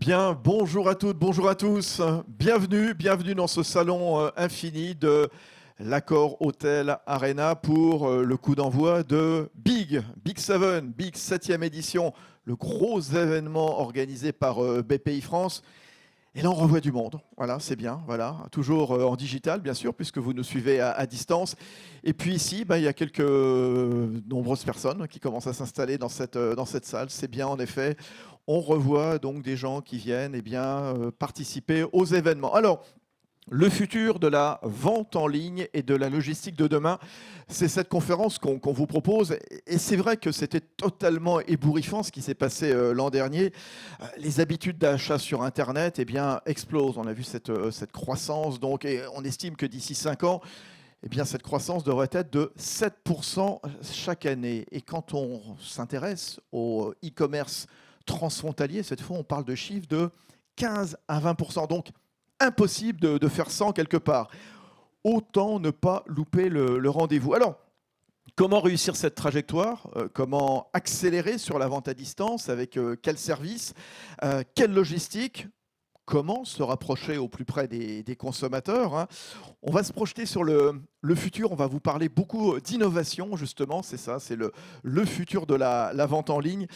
Bien, bonjour à toutes, bonjour à tous. Bienvenue dans ce salon infini de l'Accor Hotel Arena pour le coup d'envoi de Big 7, Big 7e édition, le gros événement organisé par BPI France. Et là, on revoit du monde. Voilà, c'est bien. Voilà, toujours en digital, bien sûr, puisque vous nous suivez à distance. Et puis ici, il y a quelques nombreuses personnes qui commencent à s'installer dans cette salle. C'est bien, en effet. On revoit donc des gens qui viennent participer aux événements. Alors, le futur de la vente en ligne et de la logistique de demain, c'est cette conférence qu'on vous propose. Et c'est vrai que c'était totalement ébouriffant ce qui s'est passé l'an dernier. Les habitudes d'achat sur Internet explosent. On a vu cette croissance. Donc, et on estime que d'ici 5 ans, cette croissance devrait être de 7% chaque année. Et quand on s'intéresse au e-commerce transfrontalier, cette fois, on parle de chiffres de 15 à 20%. Donc, impossible de faire 100 quelque part. Autant ne pas louper le rendez-vous. Alors, comment réussir cette trajectoire? Comment accélérer sur la vente à distance? Avec quel service? Quelle logistique? Comment se rapprocher au plus près des consommateurs, hein? On va se projeter sur le futur, on va vous parler beaucoup d'innovation, justement, c'est ça, c'est le futur de la vente en ligne.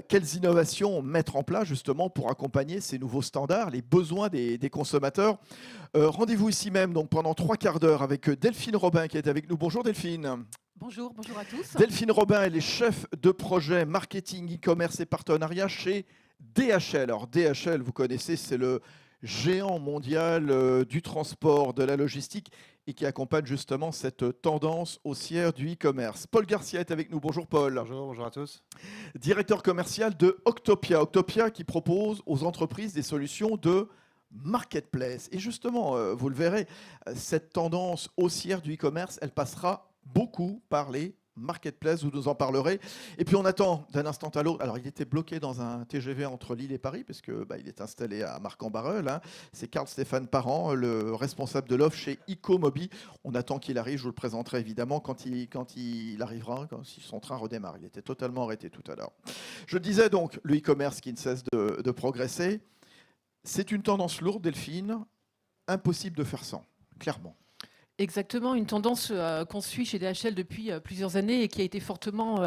Quelles innovations mettre en place, justement, pour accompagner ces nouveaux standards, les besoins des consommateurs? Rendez-vous ici même, donc pendant 3 quarts d'heure, avec Delphine Robin qui est avec nous. Bonjour Delphine. Bonjour à tous. Delphine Robin, elle est chef de projet marketing, e-commerce et partenariat chez DHL. Alors DHL, vous connaissez, c'est le géant mondial du transport, de la logistique et qui accompagne justement cette tendance haussière du e-commerce. Paul Garcia est avec nous. Bonjour Paul. Bonjour à tous. Directeur commercial de Octopia. Octopia qui propose aux entreprises des solutions de marketplace. Et justement, vous le verrez, cette tendance haussière du e-commerce, elle passera beaucoup par les marketplaces, vous nous en parlerez. Et puis on attend d'un instant à l'autre. Alors il était bloqué dans un TGV entre Lille et Paris parce que il est installé à Marc-en-Barœul, hein. C'est Carl-Stéphane Parent, le responsable de l'offre chez Ecomobi. On attend qu'il arrive, je vous le présenterai évidemment quand il arrivera, si son train redémarre. Il était totalement arrêté tout à l'heure. Je disais donc le e-commerce qui ne cesse de progresser. C'est une tendance lourde, Delphine, impossible de faire sans, clairement. Exactement, une tendance qu'on suit chez DHL depuis plusieurs années et qui a été fortement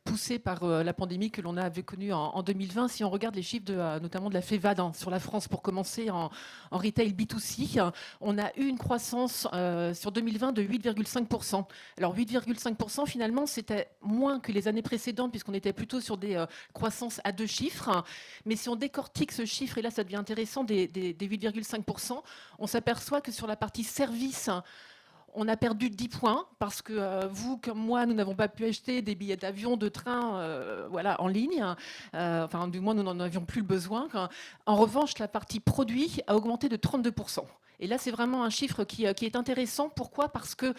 poussée par la pandémie que l'on avait connue en 2020. Si on regarde les chiffres notamment de la FEVAD sur la France pour commencer en retail B2C, on a eu une croissance sur 2020 de 8,5%. Alors 8,5% finalement c'était moins que les années précédentes puisqu'on était plutôt sur des croissances à 2 chiffres. Mais si on décortique ce chiffre, et là ça devient intéressant, des 8,5%, on s'aperçoit que sur la partie service, on a perdu 10 points parce que vous, comme moi, nous n'avons pas pu acheter des billets d'avion, de train en ligne. Enfin, du moins, nous n'en avions plus le besoin. En revanche, la partie produit a augmenté de 32%. Et là, c'est vraiment un chiffre qui est intéressant. Pourquoi? Parce que,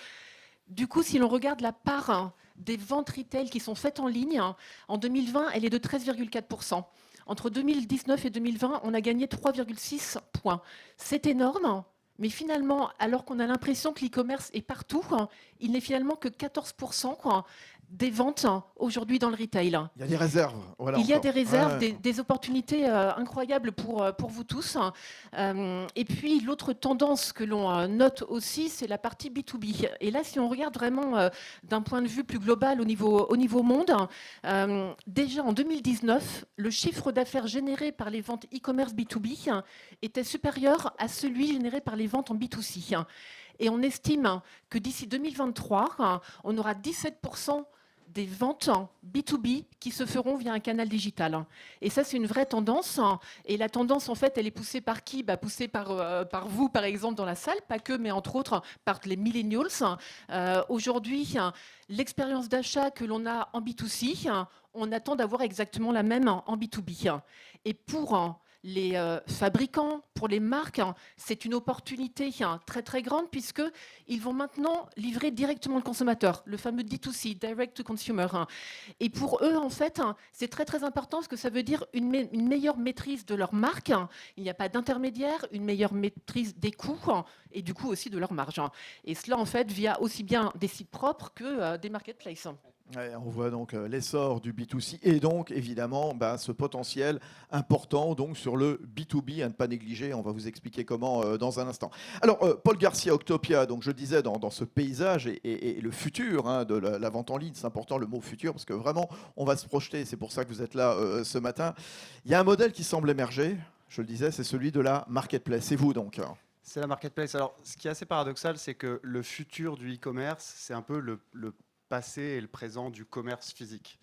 du coup, si l'on regarde la part des ventes retail qui sont faites en ligne, en 2020, elle est de 13,4%. Entre 2019 et 2020, on a gagné 3,6 points. C'est énorme. Mais finalement, alors qu'on a l'impression que l'e-commerce est partout, il n'est finalement que 14% des ventes aujourd'hui dans le retail. Il y a des réserves. Voilà, il y a encore des réserves, ouais. des opportunités incroyables pour vous tous. Et puis l'autre tendance que l'on note aussi, c'est la partie B2B. Et là, si on regarde vraiment d'un point de vue plus global au niveau monde, déjà en 2019, le chiffre d'affaires généré par les ventes e-commerce B2B était supérieur à celui généré par les ventes en B2C. Et on estime que d'ici 2023, on aura 17% des ventes B2B qui se feront via un canal digital. Et ça, c'est une vraie tendance. Et la tendance, en fait, elle est poussée par qui? Poussée par vous, par exemple, dans la salle, pas que, mais entre autres par les millennials. Aujourd'hui, l'expérience d'achat que l'on a en B2C, on attend d'avoir exactement la même en B2B. Et pour les fabricants, pour les marques, c'est une opportunité très très grande puisqu'ils vont maintenant livrer directement le consommateur, le fameux D2C, Direct to Consumer. Et pour eux, en fait, c'est très très important parce que ça veut dire une meilleure maîtrise de leur marque. Il n'y a pas d'intermédiaire, une meilleure maîtrise des coûts et du coup aussi de leur marge. Et cela, en fait, via aussi bien des sites propres que des marketplaces. Ouais, on voit donc l'essor du B2C et donc évidemment ce potentiel important donc sur le B2B à ne pas négliger. On va vous expliquer comment dans un instant. Alors Paul Garcia, Octopia, donc je disais dans ce paysage et le futur de la vente en ligne, c'est important le mot futur parce que vraiment on va se projeter. C'est pour ça que vous êtes là ce matin. Il y a un modèle qui semble émerger. Je le disais, c'est celui de la marketplace. C'est vous donc. C'est la marketplace. Alors, ce qui est assez paradoxal, c'est que le futur du e-commerce, c'est un peu le passé et le présent du commerce physique.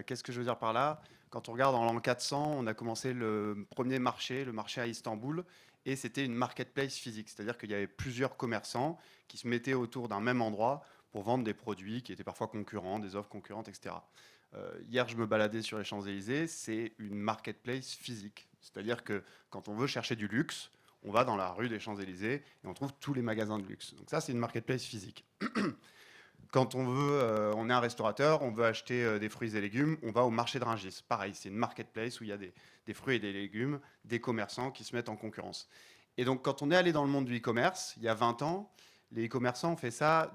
Qu'est-ce que je veux dire par là? Quand on regarde en l'an 400, on a commencé le premier marché, le marché à Istanbul, et c'était une marketplace physique. C'est-à-dire qu'il y avait plusieurs commerçants qui se mettaient autour d'un même endroit pour vendre des produits qui étaient parfois concurrents, des offres concurrentes, etc. Hier, je me baladais sur les Champs-Élysées, c'est une marketplace physique. C'est-à-dire que quand on veut chercher du luxe, on va dans la rue des Champs-Élysées et on trouve tous les magasins de luxe. Donc ça, c'est une marketplace physique. Quand on est un restaurateur, on veut acheter des fruits et légumes, on va au marché de Rungis. Pareil, c'est une marketplace où il y a des fruits et des légumes, des commerçants qui se mettent en concurrence. Et donc, quand on est allé dans le monde du e-commerce, il y a 20 ans, les e-commerçants ont fait ça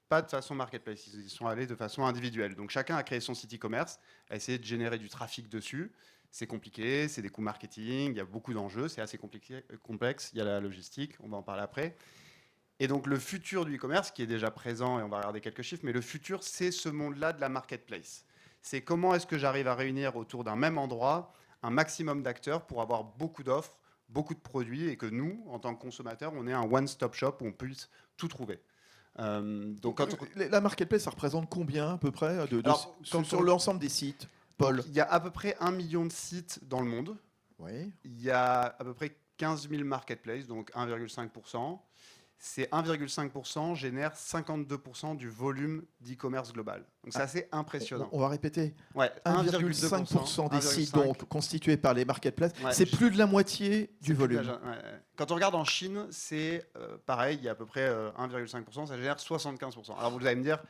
pas de façon marketplace, ils sont allés de façon individuelle. Donc, chacun a créé son site e-commerce, a essayé de générer du trafic dessus. C'est compliqué, c'est des coûts marketing, il y a beaucoup d'enjeux, c'est assez complexe, il y a la logistique, on va en parler après. Et donc le futur du e-commerce, qui est déjà présent, et on va regarder quelques chiffres, mais le futur, c'est ce monde-là de la marketplace. C'est comment est-ce que j'arrive à réunir autour d'un même endroit un maximum d'acteurs pour avoir beaucoup d'offres, beaucoup de produits, et que nous, en tant que consommateurs, on ait un one-stop shop où on puisse tout trouver. La marketplace, ça représente combien à peu près Alors, sur l'ensemble des sites, Paul? Il y a à peu près 1 million de sites dans le monde. Oui. Il y a à peu près 15 000 marketplaces, donc 1,5%. Ces 1,5% génèrent 52% du volume d'e-commerce global. Donc c'est assez impressionnant. On va répéter. Ouais, 1,5% des sites donc, constitués par les marketplaces, ouais, c'est plus de la moitié du volume. Ouais. Quand on regarde en Chine, c'est pareil, il y a à peu près 1,5%, ça génère 75%. Alors vous allez me dire,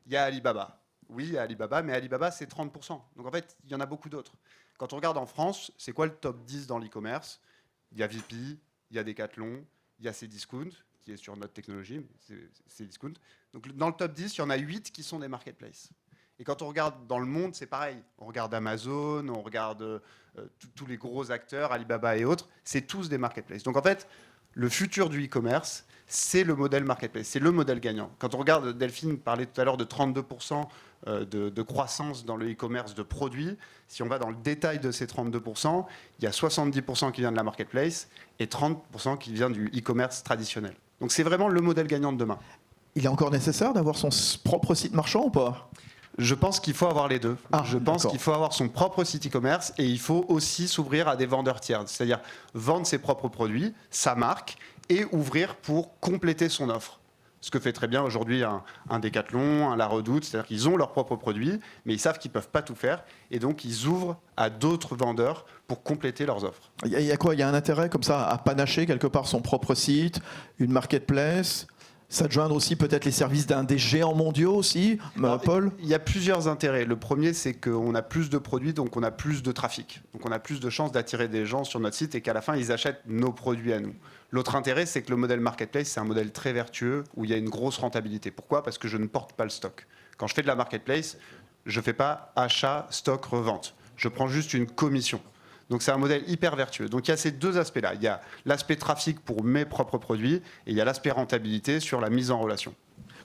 il y a Alibaba. Oui, il y a Alibaba, mais Alibaba, c'est 30%. Donc en fait, il y en a beaucoup d'autres. Quand on regarde en France, c'est quoi le top 10 dans l'e-commerce? Il y a Vip, il y a Decathlon, il y a Cdiscount, qui est sur notre technologie, c'est Discount. Donc dans le top 10, il y en a 8 qui sont des marketplaces. Et quand on regarde dans le monde, c'est pareil. On regarde Amazon, on regarde tous les gros acteurs, Alibaba et autres, c'est tous des marketplaces. Donc en fait, le futur du e-commerce, c'est le modèle marketplace, c'est le modèle gagnant. Quand on regarde, Delphine parlait tout à l'heure de 32% de croissance dans le e-commerce de produits. Si on va dans le détail de ces 32%, il y a 70% qui vient de la marketplace et 30% qui vient du e-commerce traditionnel. Donc c'est vraiment le modèle gagnant de demain. Il est encore nécessaire d'avoir son propre site marchand ou pas? Je pense qu'il faut avoir les deux. Je pense qu'il faut avoir son propre site e-commerce et il faut aussi s'ouvrir à des vendeurs tiers. C'est-à-dire vendre ses propres produits, sa marque, et ouvrir pour compléter son offre. Ce que fait très bien aujourd'hui un Decathlon, un La Redoute, c'est-à-dire qu'ils ont leurs propres produits, mais ils savent qu'ils ne peuvent pas tout faire, et donc ils ouvrent à d'autres vendeurs pour compléter leurs offres. Il y a quoi? Il y a un intérêt comme ça à panacher quelque part son propre site, une marketplace, s'adjoindre aussi peut-être les services d'un des géants mondiaux aussi, Paul? Il y a plusieurs intérêts. Le premier, c'est qu'on a plus de produits, donc on a plus de trafic. Donc on a plus de chances d'attirer des gens sur notre site et qu'à la fin, ils achètent nos produits à nous. L'autre intérêt, c'est que le modèle marketplace, c'est un modèle très vertueux où il y a une grosse rentabilité. Pourquoi? Parce que je ne porte pas le stock. Quand je fais de la marketplace, je ne fais pas achat, stock, revente. Je prends juste une commission. Donc c'est un modèle hyper vertueux. Donc il y a ces deux aspects-là. Il y a l'aspect trafic pour mes propres produits et il y a l'aspect rentabilité sur la mise en relation.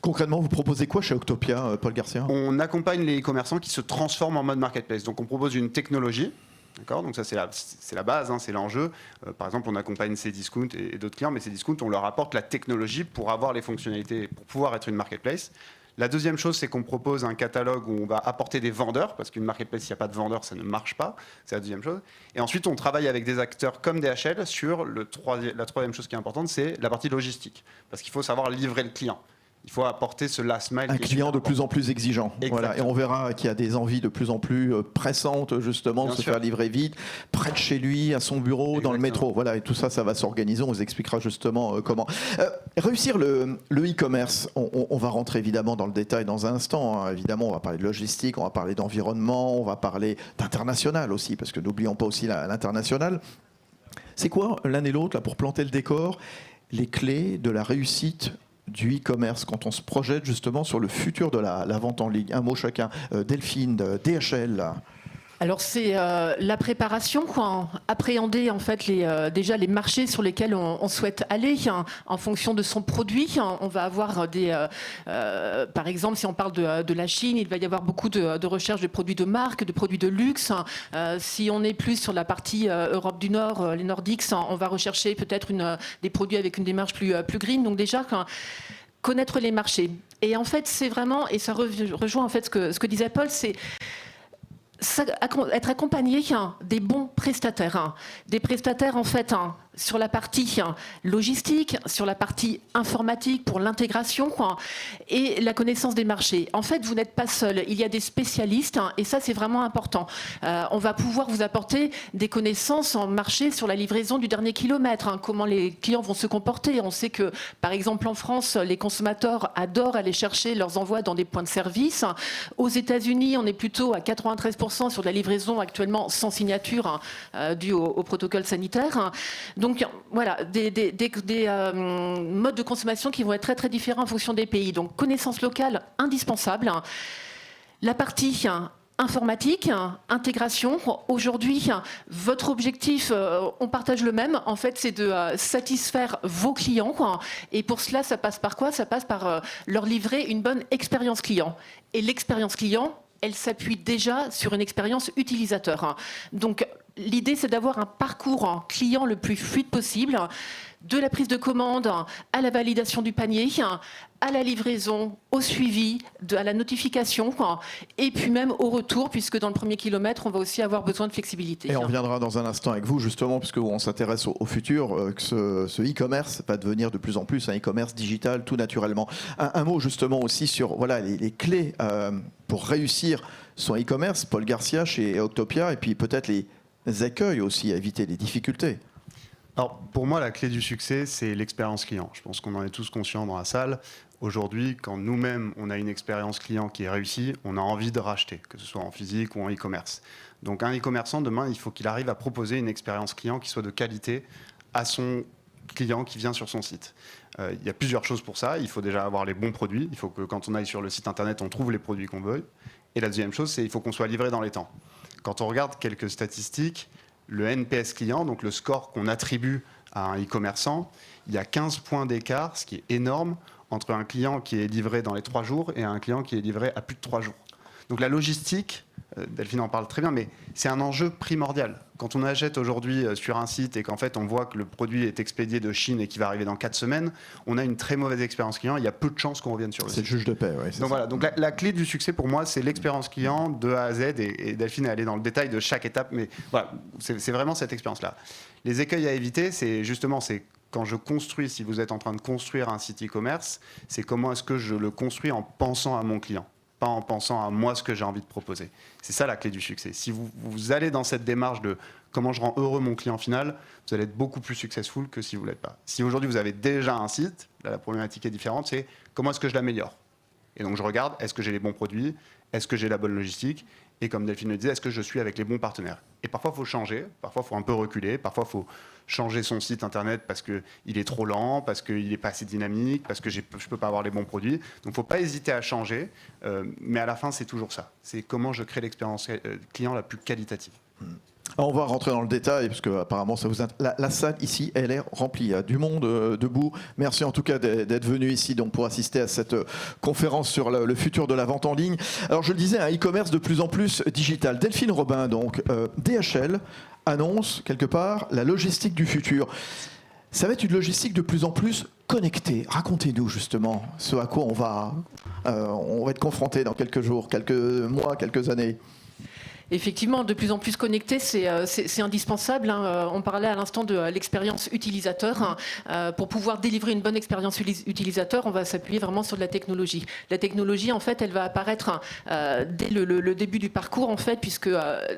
Concrètement, vous proposez quoi chez Octopia, Paul Garcia? On accompagne les e-commerçants qui se transforment en mode marketplace. Donc on propose une technologie. D'accord, donc ça c'est la base, c'est l'enjeu. Par exemple, on accompagne Cdiscount et d'autres clients, mais Cdiscount, on leur apporte la technologie pour avoir les fonctionnalités, pour pouvoir être une marketplace. La deuxième chose, c'est qu'on propose un catalogue où on va apporter des vendeurs, parce qu'une marketplace, s'il n'y a pas de vendeurs, ça ne marche pas. C'est la deuxième chose. Et ensuite, on travaille avec des acteurs comme DHL sur la troisième chose qui est importante, c'est la partie logistique. Parce qu'il faut savoir livrer le client. Il faut apporter ce last mile. Un client de plus en plus exigeant. Voilà. Et on verra qu'il y a des envies de plus en plus pressantes, justement, de se faire livrer vite, près de chez lui, à son bureau, exactement, dans le métro. Voilà. Et tout ça, ça va s'organiser. On vous expliquera justement comment. Réussir le e-commerce, on va rentrer évidemment dans le détail dans un instant. Hein. Évidemment, on va parler de logistique, on va parler d'environnement, on va parler d'international aussi, parce que n'oublions pas aussi l'international. C'est quoi, l'un et l'autre, là, pour planter le décor, les clés de la réussite du e-commerce quand on se projette justement sur le futur de la vente en ligne? Un mot chacun. Delphine, DHL. Alors c'est la préparation, quoi. Appréhender en fait déjà les marchés sur lesquels on souhaite aller en fonction de son produit. On va avoir par exemple, si on parle de la Chine, il va y avoir beaucoup de recherche de produits de marque, de produits de luxe. Si on est plus sur la partie Europe du Nord, les Nordiques, on va rechercher peut-être des produits avec une démarche plus green. Donc déjà, connaître les marchés. Et en fait, c'est vraiment, et ça rejoint en fait ce que disait Paul, c'est être accompagné des bons prestataires. Des prestataires en fait sur la partie logistique, sur la partie informatique pour l'intégration et la connaissance des marchés. En fait, vous n'êtes pas seul. Il y a des spécialistes et ça, c'est vraiment important. On va pouvoir vous apporter des connaissances en marché sur la livraison du dernier kilomètre, comment les clients vont se comporter. On sait que, par exemple, en France, les consommateurs adorent aller chercher leurs envois dans des points de service. Aux États-Unis, on est plutôt à 93% sur de la livraison actuellement sans signature due au protocole sanitaire. Donc voilà, des modes de consommation qui vont être très très différents en fonction des pays. Donc connaissance locale indispensable. La partie informatique, intégration. Aujourd'hui, votre objectif, on partage le même. En fait, c'est de satisfaire vos clients. Et pour cela, ça passe par quoi? Ça passe par leur livrer une bonne expérience client. Et l'expérience client, elle s'appuie déjà sur une expérience utilisateur. Donc, l'idée, c'est d'avoir un parcours client le plus fluide possible, de la prise de commande à la validation du panier, à la livraison, au suivi, à la notification, et puis même au retour, puisque dans le premier kilomètre, on va aussi avoir besoin de flexibilité. Et on reviendra dans un instant avec vous, justement, puisqu'on s'intéresse au futur, que ce e-commerce va devenir de plus en plus un e-commerce digital, tout naturellement. Un mot, justement, aussi sur voilà, les clés pour réussir son e-commerce, Paul Garcia chez Octopia, et puis peut-être les écueils aussi, à éviter les difficultés. Alors, pour moi, la clé du succès, c'est l'expérience client. Je pense qu'on en est tous conscients dans la salle. Aujourd'hui, quand nous-mêmes, on a une expérience client qui est réussie, on a envie de racheter, que ce soit en physique ou en e-commerce. Donc, un e-commerçant, demain, il faut qu'il arrive à proposer une expérience client qui soit de qualité à son client qui vient sur son site. Il y a plusieurs choses pour ça. Il faut déjà avoir les bons produits. Il faut que quand on aille sur le site internet, on trouve les produits qu'on veut. Et la deuxième chose, c'est qu'il faut qu'on soit livré dans les temps. Quand on regarde quelques statistiques, le NPS client, donc le score qu'on attribue à un e-commerçant, il y a 15 points d'écart, ce qui est énorme, entre un client qui est livré dans les 3 jours et un client qui est livré à plus de 3 jours. Donc la logistique, Delphine en parle très bien, mais c'est un enjeu primordial. Quand on achète aujourd'hui sur un site et qu'en fait on voit que le produit est expédié de Chine et qu'il va arriver dans 4 semaines, on a une très mauvaise expérience client. Il y a peu de chances qu'on revienne sur le site. C'est le juge de paix, oui. Donc voilà, donc la clé du succès pour moi, c'est l'expérience client de A à Z. Et Delphine est allée dans le détail de chaque étape, mais voilà, c'est vraiment cette expérience-là. Les écueils à éviter, c'est justement quand je construis, si vous êtes en train de construire un site e-commerce, c'est comment est-ce que je le construis en pensant à mon client, pas en pensant à moi ce que j'ai envie de proposer. C'est ça la clé du succès. Si vous allez dans cette démarche de comment je rends heureux mon client final, vous allez être beaucoup plus successful que si vous ne l'êtes pas. Si aujourd'hui vous avez déjà un site, là la problématique est différente, c'est comment est-ce que je l'améliore. Et donc je regarde, est-ce que j'ai les bons produits, est-ce que j'ai la bonne logistique, et comme Delphine le disait, est-ce que je suis avec les bons partenaires. Et parfois il faut changer, parfois il faut un peu reculer, parfois il faut changer son site internet parce qu'il est trop lent, parce qu'il n'est pas assez dynamique, parce que je ne peux pas avoir les bons produits. Donc il ne faut pas hésiter à changer, mais à la fin c'est toujours ça. C'est comment je crée l'expérience client la plus qualitative. Alors on va rentrer dans le détail, parce que apparemment ça vous la salle ici, elle est remplie. Il y a du monde debout. Merci en tout cas d'être venu ici donc, pour assister à cette conférence sur le futur de la vente en ligne. Alors je le disais, un e-commerce de plus en plus digital. Delphine Robin, donc DHL annonce quelque part la logistique du futur. Ça va être une logistique de plus en plus connectée. Racontez-nous justement ce à quoi on va être confronté dans quelques jours, quelques mois, quelques années. Effectivement, de plus en plus connecté, c'est indispensable. On parlait à l'instant de l'expérience utilisateur. Pour pouvoir délivrer une bonne expérience utilisateur, on va s'appuyer vraiment sur de la technologie. La technologie, en fait, elle va apparaître dès le début du parcours, en fait, puisque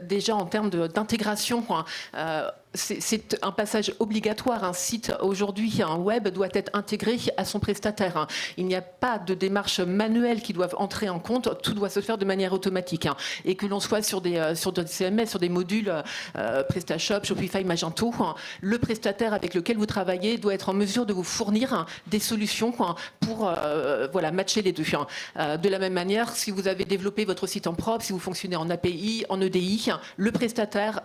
déjà en termes d'intégration, c'est un passage obligatoire. Un site aujourd'hui, un web doit être intégré à son prestataire. Il n'y a pas de démarches manuelles qui doivent entrer en compte. Tout doit se faire de manière automatique. Et que l'on soit sur des CMS, sur des modules PrestaShop, Shopify, Magento, le prestataire avec lequel vous travaillez doit être en mesure de vous fournir des solutions pour matcher les deux. De la même manière, si vous avez développé votre site en propre, si vous fonctionnez en API, en EDI, le prestataire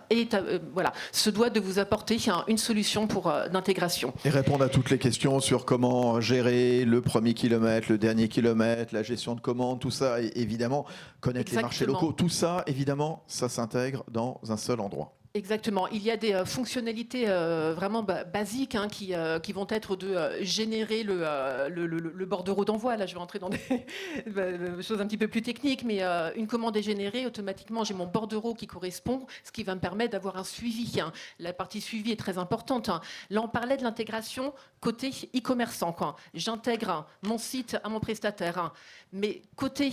se doit de vous apporter une solution d'intégration. Et répondre à toutes les questions sur comment gérer le premier kilomètre, le dernier kilomètre, la gestion de commandes, tout ça, et évidemment, connaître les marchés locaux, tout ça, évidemment, ça s'intègre dans un seul endroit. Exactement. Il y a des fonctionnalités vraiment basiques qui vont être de générer le bordereau d'envoi. Là, je vais entrer dans des choses un petit peu plus techniques, mais une commande est générée, automatiquement, j'ai mon bordereau qui correspond, ce qui va me permettre d'avoir un suivi. La partie suivi est très importante. Là, on parlait de l'intégration côté e-commerçant. J'intègre mon site à mon prestataire. Mais côté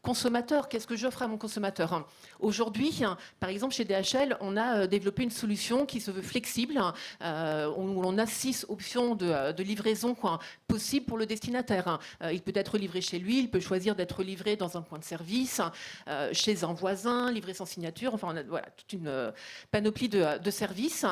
consommateur, qu'est-ce que j'offre à mon consommateur ? Aujourd'hui, par exemple, chez DHL, on a développé une solution qui se veut flexible, où on a 6 options de livraison possibles pour le destinataire. Il peut être livré chez lui, il peut choisir d'être livré dans un point de service, chez un voisin, livré sans signature. Enfin, on a toute une panoplie de services.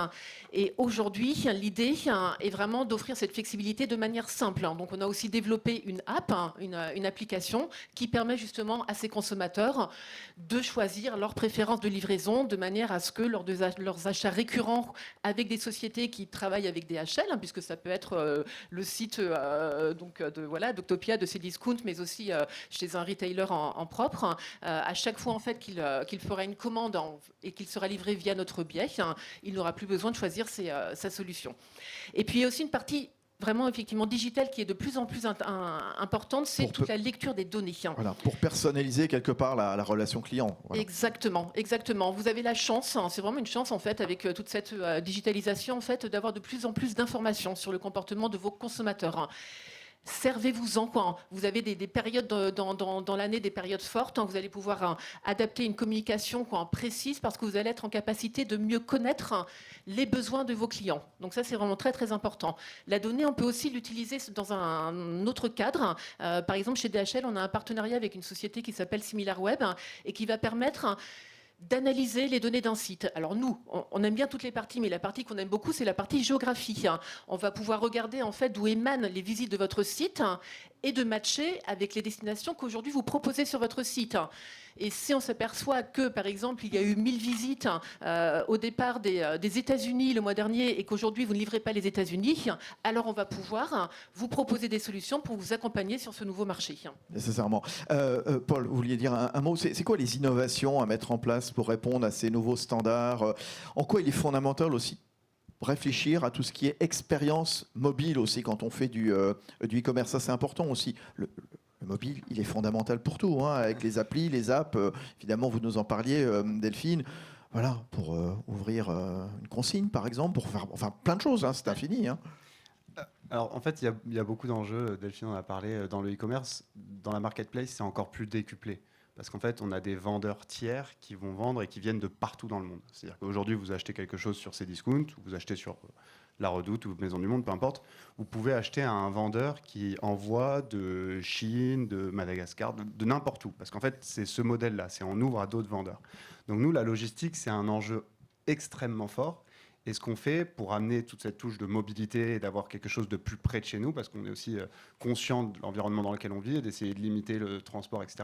Et aujourd'hui, l'idée est vraiment d'offrir cette flexibilité de manière simple. Donc, on a aussi développé une app, une application qui permet justement à ces consommateurs de choisir leur préférence de livraison de manière à ce que lors de leurs achats récurrents avec des sociétés qui travaillent avec DHL, puisque ça peut être le site d'Octopia, de Cdiscount, mais aussi chez un retailer en propre. À chaque fois en fait qu'il fera une commande et qu'il sera livré via notre biais, il n'aura plus besoin de choisir sa solution. Et puis il y a aussi une partie vraiment effectivement digitale qui est de plus en plus importante, c'est toute la lecture des données. Voilà, pour personnaliser quelque part la relation client. Voilà. Exactement. Vous avez la chance, c'est vraiment une chance en fait, avec toute cette digitalisation en fait, d'avoir de plus en plus d'informations sur le comportement de vos consommateurs. Servez-vous-en. Vous avez des périodes dans l'année, des périodes fortes. Vous allez pouvoir adapter une communication précise parce que vous allez être en capacité de mieux connaître les besoins de vos clients. Donc ça, c'est vraiment très, très important. La donnée, on peut aussi l'utiliser dans un autre cadre. Par exemple, chez DHL, on a un partenariat avec une société qui s'appelle SimilarWeb et qui va permettre d'analyser les données d'un site. Alors nous, on aime bien toutes les parties, mais la partie qu'on aime beaucoup, c'est la partie géographie. On va pouvoir regarder en fait d'où émanent les visites de votre site et de matcher avec les destinations qu'aujourd'hui vous proposez sur votre site. Et si on s'aperçoit que, par exemple, il y a eu 1000 visites au départ des États-Unis le mois dernier et qu'aujourd'hui vous ne livrez pas les États-Unis, alors on va pouvoir vous proposer des solutions pour vous accompagner sur ce nouveau marché. Nécessairement. Paul, vous vouliez dire un mot. C'est quoi les innovations à mettre en place pour répondre à ces nouveaux standards ? En quoi il est fondamental aussi réfléchir à tout ce qui est expérience mobile aussi quand on fait du e-commerce. Ça, c'est important aussi. Le mobile, il est fondamental pour tout, avec les applis, les apps. Évidemment, vous nous en parliez, Delphine. Voilà, pour ouvrir une consigne, par exemple, pour faire plein de choses. C'est infini. Alors, en fait, il y a beaucoup d'enjeux. Delphine en a parlé dans le e-commerce. Dans la marketplace, c'est encore plus décuplé. Parce qu'en fait, on a des vendeurs tiers qui vont vendre et qui viennent de partout dans le monde. C'est-à-dire qu'aujourd'hui, vous achetez quelque chose sur Cdiscount, ou vous achetez sur La Redoute ou Maison du Monde, peu importe. Vous pouvez acheter à un vendeur qui envoie de Chine, de Madagascar, de n'importe où. Parce qu'en fait, c'est ce modèle-là. C'est on ouvre à d'autres vendeurs. Donc nous, la logistique, c'est un enjeu extrêmement fort. Et ce qu'on fait pour amener toute cette touche de mobilité et d'avoir quelque chose de plus près de chez nous, parce qu'on est aussi conscient de l'environnement dans lequel on vit et d'essayer de limiter le transport, etc.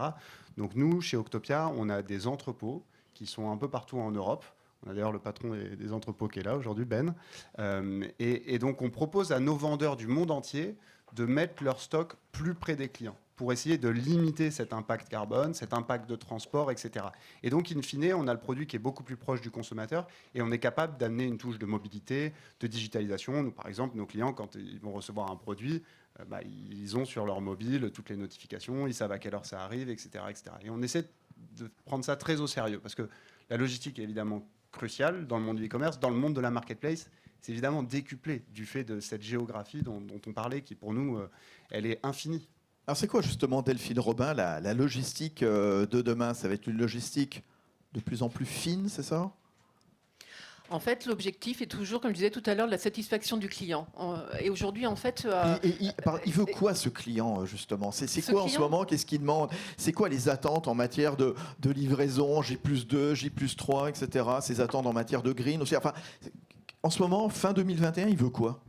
Donc nous, chez Octopia, on a des entrepôts qui sont un peu partout en Europe. On a d'ailleurs le patron des entrepôts qui est là aujourd'hui, Ben. Et donc on propose à nos vendeurs du monde entier de mettre leur stock plus près des clients, pour essayer de limiter cet impact carbone, cet impact de transport, etc. Et donc, in fine, on a le produit qui est beaucoup plus proche du consommateur et on est capable d'amener une touche de mobilité, de digitalisation. Nous, par exemple, nos clients, quand ils vont recevoir un produit, ils ont sur leur mobile toutes les notifications, ils savent à quelle heure ça arrive, etc., etc. Et on essaie de prendre ça très au sérieux parce que la logistique est évidemment cruciale dans le monde du e-commerce, dans le monde de la marketplace. C'est évidemment décuplé du fait de cette géographie dont on parlait, qui pour nous, elle est infinie. Alors c'est quoi justement, Delphine Robin, la logistique de demain ? Ça va être une logistique de plus en plus fine, c'est ça ? En fait, l'objectif est toujours, comme je disais tout à l'heure, la satisfaction du client. Et aujourd'hui, en fait... Il veut quoi ce client justement? C'est Ce quoi en ce client- moment? Qu'est-ce qu'il demande? C'est quoi les attentes en matière de livraison, J+2, J+3, etc. Ses attentes en matière de green aussi. Enfin, en ce moment, fin 2021, il veut quoi?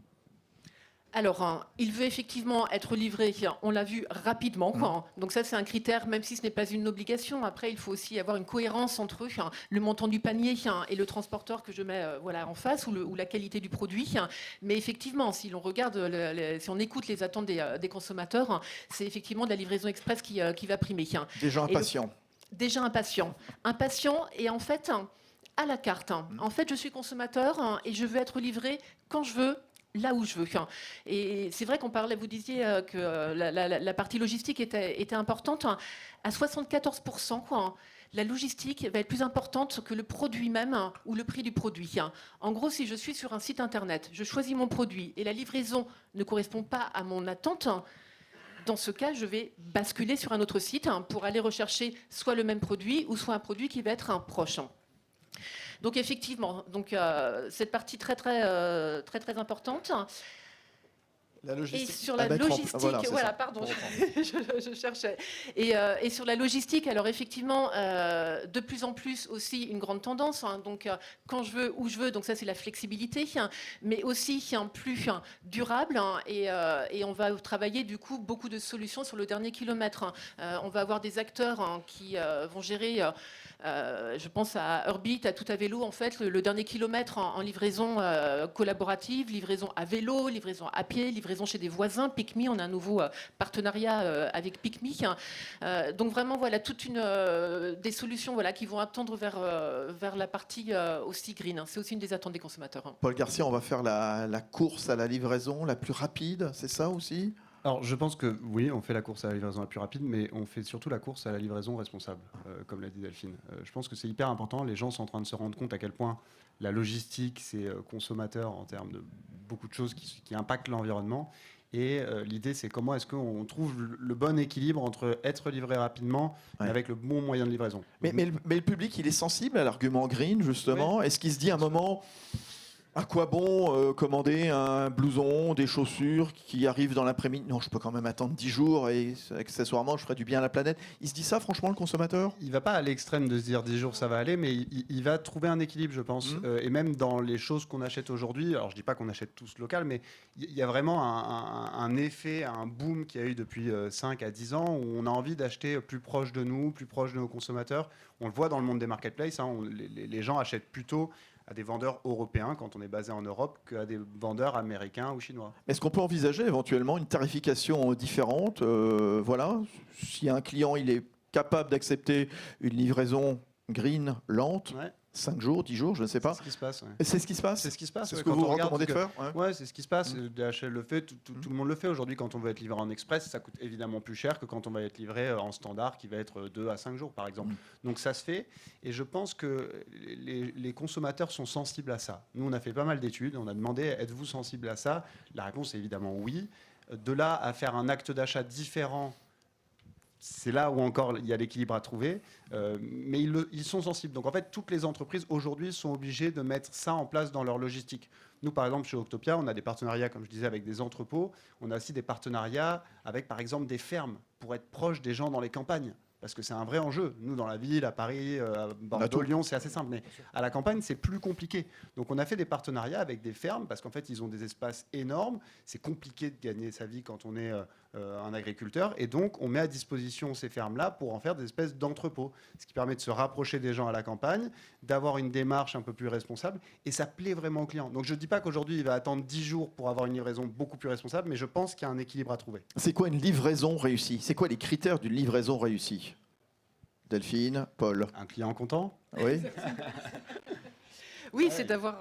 Alors, il veut effectivement être livré, on l'a vu, rapidement. Donc ça, c'est un critère, même si ce n'est pas une obligation. Après, il faut aussi avoir une cohérence entre le montant du panier et le transporteur que je mets en face, ou la qualité du produit. Mais effectivement, si l'on regarde, si on écoute les attentes des consommateurs, c'est effectivement de la livraison express qui va primer. Des gens impatients. Déjà impatient. Impatient et en fait, à la carte. En fait, je suis consommateur et je veux être livré quand je veux, là où je veux. Et c'est vrai qu'on parlait, vous disiez que la partie logistique était importante. À 74%, la logistique va être plus importante que le produit même ou le prix du produit. En gros, si je suis sur un site internet, je choisis mon produit et la livraison ne correspond pas à mon attente, dans ce cas, je vais basculer sur un autre site pour aller rechercher soit le même produit ou soit un produit qui va être un proche. Donc effectivement, cette partie très importante. La logistique. Et sur la logistique, pardon, je cherchais. Et sur la logistique, alors effectivement, de plus en plus aussi une grande tendance. Donc quand je veux, où je veux, donc ça c'est la flexibilité, mais aussi plus durable. Et on va travailler du coup beaucoup de solutions sur le dernier kilomètre. On va avoir des acteurs qui vont gérer. Je pense à Urbit, à Tout à Vélo, en fait, le dernier kilomètre en livraison collaborative, livraison à vélo, livraison à pied, livraison chez des voisins. PicMe, on a un nouveau partenariat avec PicMe. Donc vraiment, voilà, des solutions qui vont attendre vers la partie aussi green. C'est aussi une des attentes des consommateurs. Paul Garcia, on va faire la course à la livraison la plus rapide, c'est ça aussi? Alors, je pense que oui, on fait la course à la livraison la plus rapide, mais on fait surtout la course à la livraison responsable, comme l'a dit Delphine. Je pense que c'est hyper important. Les gens sont en train de se rendre compte à quel point la logistique, c'est consommateur en termes de beaucoup de choses qui impactent l'environnement. Et l'idée, c'est comment est-ce qu'on trouve le bon équilibre entre être livré rapidement et avec le bon moyen de livraison. Mais le public, il est sensible à l'argument green, justement. Oui. Est-ce qu'il se dit à un moment... À quoi bon commander un blouson, des chaussures qui arrivent dans l'après-midi? Non, je peux quand même attendre 10 jours et accessoirement, je ferai du bien à la planète. Il se dit ça, franchement, le consommateur? Il ne va pas à l'extrême de se dire 10 jours, ça va aller, mais il va trouver un équilibre, je pense. Et même dans les choses qu'on achète aujourd'hui, alors je ne dis pas qu'on achète tous local, mais il y a vraiment un effet, un boom qu'il y a eu depuis 5 à 10 ans où on a envie d'acheter plus proche de nous, plus proche de nos consommateurs. On le voit dans le monde des marketplaces, les gens achètent plutôt à des vendeurs européens quand on est basé en Europe qu'à des vendeurs américains ou chinois. Est-ce qu'on peut envisager éventuellement une tarification différente voilà, si un client il est capable d'accepter une livraison green lente, 5 jours, 10 jours, je ne sais pas. C'est ce qui se passe. Ouais. C'est ce qui se passe. C'est ce qui se passe. C'est ce que vous recommandez de faire. Ouais, c'est ce qui se passe. DHL le fait, tout le monde le fait aujourd'hui. Quand on veut être livré en express, ça coûte évidemment plus cher que quand on va être livré en standard, qui va être 2 à 5 jours, par exemple. Donc ça se fait. Et je pense que les consommateurs sont sensibles à ça. Nous, on a fait pas mal d'études. On a demandé, êtes-vous sensible à ça? La réponse est évidemment oui. De là à faire un acte d'achat différent, c'est là où encore il y a l'équilibre à trouver, mais ils sont sensibles. Donc en fait, toutes les entreprises aujourd'hui sont obligées de mettre ça en place dans leur logistique. Nous, par exemple, chez Octopia, on a des partenariats, comme je disais, avec des entrepôts. On a aussi des partenariats avec, par exemple, des fermes pour être proche des gens dans les campagnes. Parce que c'est un vrai enjeu. Nous, dans la ville, à Paris, à Bordeaux, Lyon, c'est assez simple. Mais à la campagne, c'est plus compliqué. Donc, on a fait des partenariats avec des fermes parce qu'en fait, ils ont des espaces énormes. C'est compliqué de gagner sa vie quand on est un agriculteur. Et donc, on met à disposition ces fermes-là pour en faire des espèces d'entrepôts. Ce qui permet de se rapprocher des gens à la campagne, d'avoir une démarche un peu plus responsable. Et ça plaît vraiment aux clients. Donc, je ne dis pas qu'aujourd'hui, il va attendre 10 jours pour avoir une livraison beaucoup plus responsable, mais je pense qu'il y a un équilibre à trouver. C'est quoi une livraison réussie? C'est quoi les critères d'une livraison réussie? Delphine, Paul. Un client content? Oui. Oui, c'est d'avoir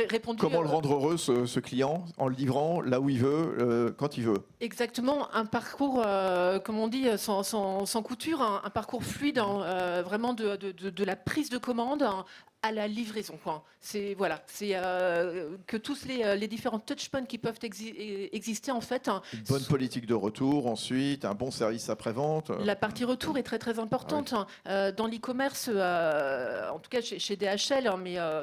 répondu. Comment le rendre heureux, ce client, en le livrant là où il veut, quand il veut? Exactement, un parcours, comme on dit, sans couture, un parcours fluide, vraiment de la prise de commande à la livraison, quoi. C'est que tous les différents touchpoints qui peuvent exister en fait. Une bonne politique de retour, ensuite, un bon service après-vente. La partie retour est très très importante. Dans l'e-commerce, en tout cas chez DHL, hein,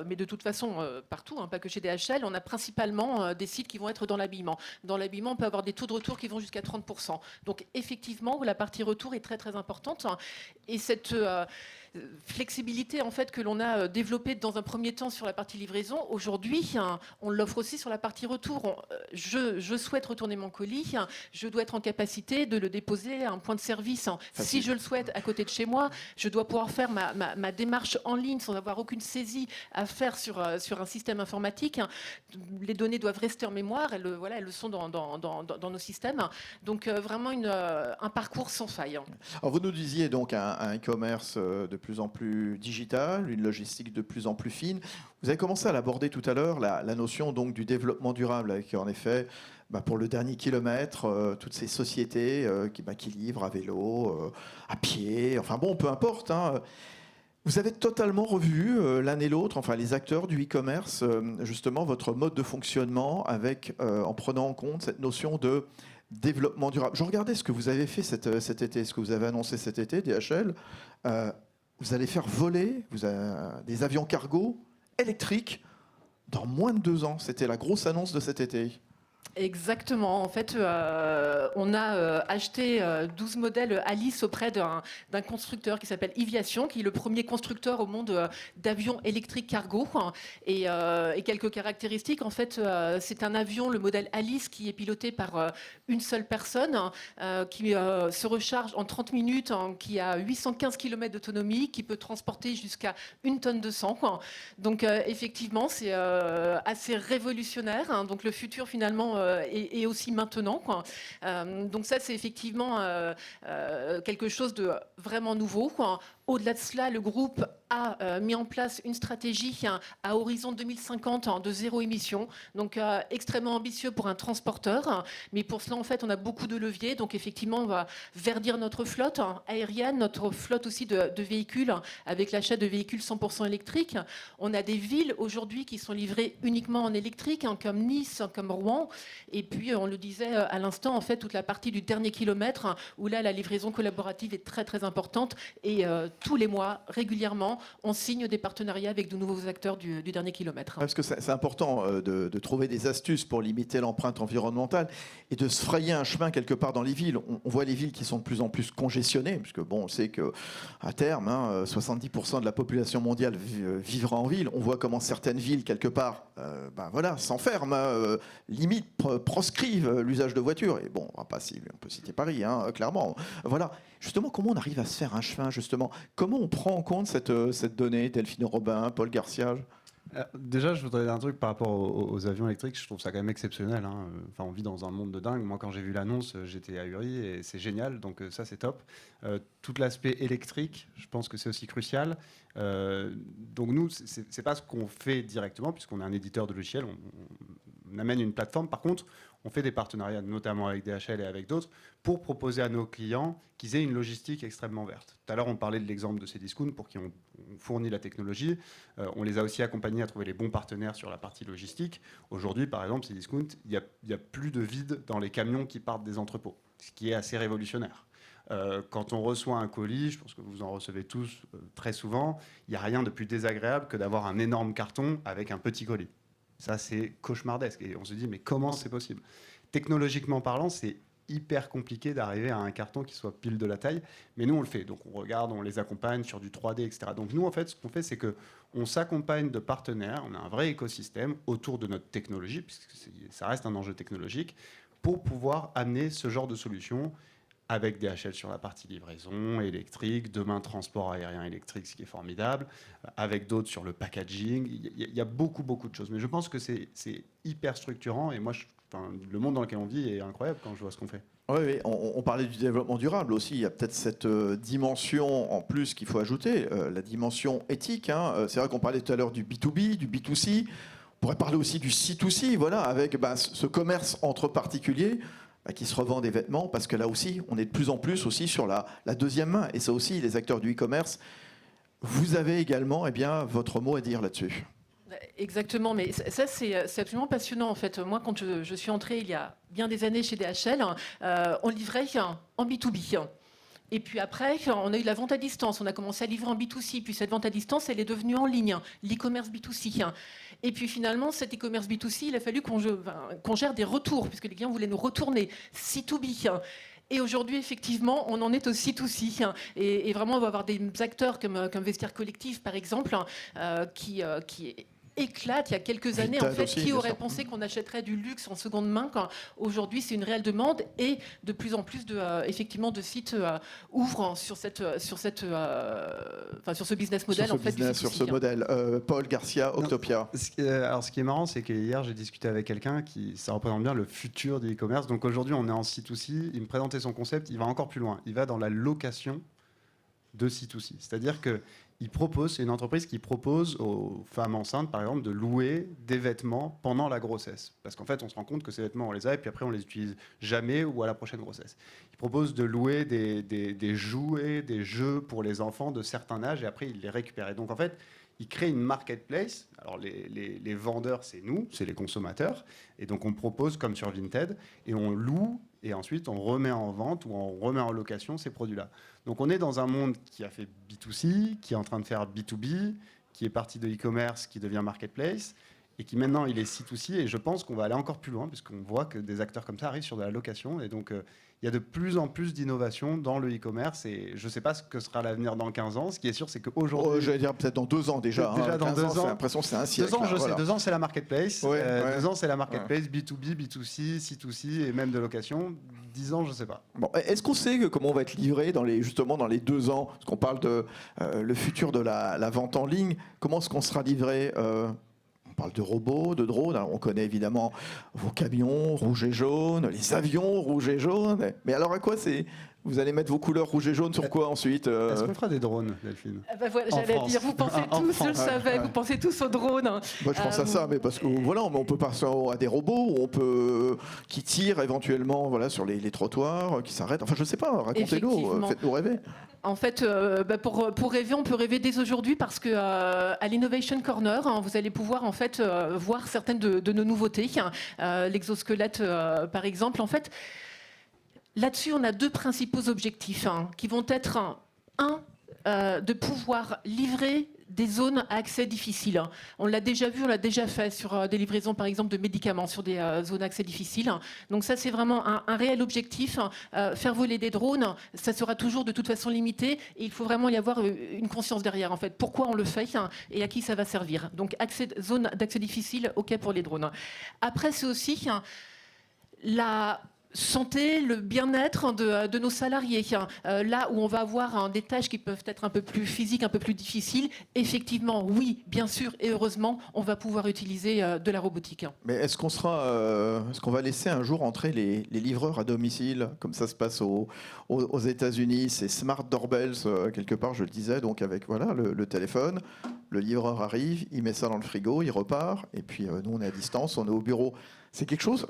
mais de toute façon partout, hein, pas que chez DHL, on a principalement des sites qui vont être dans l'habillement. Dans l'habillement, on peut avoir des taux de retour qui vont jusqu'à 30%. Donc effectivement, la partie retour est très très importante. Et cette flexibilité en fait que l'on a développée dans un premier temps sur la partie livraison, aujourd'hui, hein, on l'offre aussi sur la partie retour. Je souhaite retourner mon colis, hein, je dois être en capacité de le déposer à un point de service. Hein. Si je le souhaite à côté de chez moi, je dois pouvoir faire ma démarche en ligne sans avoir aucune saisie à faire sur un système informatique. Hein. Les données doivent rester en mémoire, elles le sont dans nos systèmes. Donc vraiment un parcours sans faille. Alors vous nous disiez donc un e-commerce de plus en plus digital, une logistique de plus en plus fine. Vous avez commencé à l'aborder tout à l'heure, la notion donc du développement durable, avec en effet, pour le dernier kilomètre, toutes ces sociétés qui livrent à vélo, à pied, enfin bon, peu importe. Hein. Vous avez totalement revu l'un et l'autre, enfin les acteurs du e-commerce, justement votre mode de fonctionnement avec, en prenant en compte cette notion de développement durable. Je regardais ce que vous avez fait cet été, ce que vous avez annoncé cet été, DHL. Vous allez faire voler des avions cargo électriques dans moins de 2 ans. C'était la grosse annonce de cet été. Exactement. En fait, on a acheté 12 modèles Alice auprès d'un constructeur qui s'appelle Iviation, qui est le premier constructeur au monde d'avions électriques cargo. Et quelques caractéristiques. En fait, c'est un avion, le modèle Alice, qui est piloté par une seule personne, qui se recharge en 30 minutes, qui a 815 km d'autonomie, qui peut transporter jusqu'à 1 tonne de sang. Donc, effectivement, c'est assez révolutionnaire. Hein. Donc, le futur, finalement, et aussi maintenant. Quoi. Donc ça, c'est effectivement quelque chose de vraiment nouveau. Quoi. Au-delà de cela, le groupe a mis en place une stratégie à horizon 2050 de zéro émission, donc extrêmement ambitieux pour un transporteur. Mais pour cela, en fait, on a beaucoup de leviers. Donc effectivement, on va verdir notre flotte aérienne, notre flotte aussi de véhicules, avec l'achat de véhicules 100% électriques. On a des villes aujourd'hui qui sont livrées uniquement en électrique, comme Nice, comme Rouen. Et puis, on le disait à l'instant, en fait, toute la partie du dernier kilomètre, où là, la livraison collaborative est très, très importante. Et tous les mois, régulièrement, on signe des partenariats avec de nouveaux acteurs du dernier kilomètre. Parce que c'est important de trouver des astuces pour limiter l'empreinte environnementale et de se frayer un chemin quelque part dans les villes. On voit les villes qui sont de plus en plus congestionnées, puisque bon, on sait qu'à terme, 70% de la population mondiale vivra en ville. On voit comment certaines villes, quelque part, s'enferment, limite proscrivent l'usage de voitures. Et bon, on peut citer Paris, clairement. Voilà. Justement, comment on arrive à se faire un chemin, justement? Comment on prend en compte cette donnée, Delphine Robin, Paul Garcia? Déjà, je voudrais dire un truc par rapport aux avions électriques. Je trouve ça quand même exceptionnel. Hein. Enfin, on vit dans un monde de dingue. Moi, quand j'ai vu l'annonce, j'étais ahuri et c'est génial. Donc ça, c'est top. Tout l'aspect électrique, je pense que c'est aussi crucial. Donc nous, c'est pas ce qu'on fait directement puisqu'on est un éditeur de logiciels. On amène une plateforme. Par contre, on fait des partenariats, notamment avec DHL et avec d'autres, pour proposer à nos clients qu'ils aient une logistique extrêmement verte. Tout à l'heure, on parlait de l'exemple de Cdiscount pour qui on fournit la technologie. On les a aussi accompagnés à trouver les bons partenaires sur la partie logistique. Aujourd'hui, par exemple, Cdiscount, il y a plus de vide dans les camions qui partent des entrepôts, ce qui est assez révolutionnaire. Quand on reçoit un colis, je pense que vous en recevez tous très souvent, il n'y a rien de plus désagréable que d'avoir un énorme carton avec un petit colis. Ça, c'est cauchemardesque. Et on se dit, mais comment c'est possible? Technologiquement parlant, c'est hyper compliqué d'arriver à un carton qui soit pile de la taille. Mais nous, on le fait. Donc, on regarde, on les accompagne sur du 3D, etc. Donc, nous, en fait, ce qu'on fait, c'est qu'on s'accompagne de partenaires. On a un vrai écosystème autour de notre technologie, puisque ça reste un enjeu technologique, pour pouvoir amener ce genre de solution avec DHL sur la partie livraison électrique, demain transport aérien électrique, ce qui est formidable, avec d'autres sur le packaging. Il y a beaucoup, beaucoup de choses. Mais je pense que c'est hyper structurant. Et moi, le monde dans lequel on vit est incroyable quand je vois ce qu'on fait. Oui, on parlait du développement durable aussi. Il y a peut-être cette dimension en plus qu'il faut ajouter, la dimension éthique. C'est vrai qu'on parlait tout à l'heure du B2B, du B2C. On pourrait parler aussi du C2C, voilà, avec ce commerce entre particuliers qui se revend des vêtements, parce que là aussi, on est de plus en plus aussi sur la deuxième main. Et ça aussi, les acteurs du e-commerce Vous avez également votre mot à dire là-dessus. Exactement, mais ça c'est absolument passionnant en fait. Moi quand je suis entrée il y a bien des années chez DHL, on livrait en B2B. Et puis après, on a eu la vente à distance. On a commencé à livrer en B2C. Puis cette vente à distance, elle est devenue en ligne, l'e-commerce B2C. Et puis finalement, cet e-commerce B2C, il a fallu qu'on gère des retours, puisque les clients voulaient nous retourner C2B. Et aujourd'hui, effectivement, on en est au C2C. Et vraiment, on va avoir des acteurs comme Vestiaire Collectif, par exemple, qui éclate il y a quelques années. En fait, aussi, qui aurait pensé qu'on achèterait du luxe en seconde main quand aujourd'hui c'est une réelle demande et de plus en plus effectivement de sites ouvrent sur ce business model sur ce modèle. Paul Garcia, Octopia. Alors ce qui est marrant, c'est que hier j'ai discuté avec quelqu'un ça représente bien le futur du e-commerce. Donc aujourd'hui on est en C2C, il me présentait son concept, il va encore plus loin, il va dans la location de C2C. C'est-à-dire que c'est une entreprise qui propose aux femmes enceintes, par exemple, de louer des vêtements pendant la grossesse. Parce qu'en fait, on se rend compte que ces vêtements, on les a et puis après, on les utilise jamais ou à la prochaine grossesse. Il propose de louer des jouets, des jeux pour les enfants de certains âges et après, il les récupère. Et donc, en fait, il crée une marketplace. Alors, les vendeurs, c'est nous, c'est les consommateurs. Et donc, on propose, comme sur Vinted, et on loue et ensuite, on remet en vente ou on remet en location ces produits-là. Donc, on est dans un monde qui a fait B2C, qui est en train de faire B2B, qui est parti de e-commerce, qui devient marketplace, et qui maintenant, il est C2C. Et je pense qu'on va aller encore plus loin, puisqu'on voit que des acteurs comme ça arrivent sur de la location. Et donc, il y a de plus en plus d'innovation dans le e-commerce. Et je ne sais pas ce que sera l'avenir dans 15 ans. Ce qui est sûr, c'est qu'aujourd'hui... j'allais dire peut-être dans 2 ans déjà. Déjà dans 2 ans. J'ai l'impression que c'est un siècle. 2 ans, je sais. 2 ans, c'est la marketplace. 2 ans, c'est la marketplace, B2B, B2C, C2C et même de location. 10 ans, je ne sais pas. Bon, est-ce qu'on sait comment on va être livré justement dans les 2 ans? Parce qu'on parle de le futur de la vente en ligne. Comment est-ce qu'on sera livré? On parle de robots, de drones. Alors, on connaît évidemment vos camions rouges et jaunes, les avions rouges et jaunes. Mais alors à quoi vous allez mettre vos couleurs rouges et jaunes sur quoi ensuite? Est-ce qu'on fera des drones, Delphine? Voilà, j'allais dire, vous pensez tous, je le savais, vous pensez tous aux drones. Moi, je pense à ça, mais parce que on peut passer à des robots, qui tirent éventuellement sur les trottoirs, qui s'arrêtent. Enfin, je sais pas, racontez-nous, faites-nous rêver. En fait, pour rêver, on peut rêver dès aujourd'hui parce que à l'Innovation Corner, vous allez pouvoir en fait voir certaines de nos nouveautés. L'exosquelette, par exemple, en fait. Là-dessus, on a 2 principaux objectifs qui vont être de pouvoir livrer des zones à accès difficile. On l'a déjà vu, on l'a déjà fait sur des livraisons, par exemple, de médicaments sur des zones à accès difficile. Donc ça, c'est vraiment un réel objectif. Faire voler des drones, ça sera toujours de toute façon limité et il faut vraiment y avoir une conscience derrière, en fait. Pourquoi on le fait et à qui ça va servir. Donc, zone d'accès difficile, OK pour les drones. Après, c'est aussi la santé, le bien-être de nos salariés. Là où on va avoir des tâches qui peuvent être un peu plus physiques, un peu plus difficiles, effectivement, oui, bien sûr, et heureusement, on va pouvoir utiliser de la robotique. Mais est-ce qu'on va laisser un jour entrer les livreurs à domicile, comme ça se passe aux États-Unis, ces smart doorbells, quelque part, je le disais, donc avec le téléphone, le livreur arrive, il met ça dans le frigo, il repart, et puis nous, on est à distance, on est au bureau. C'est quelque chose,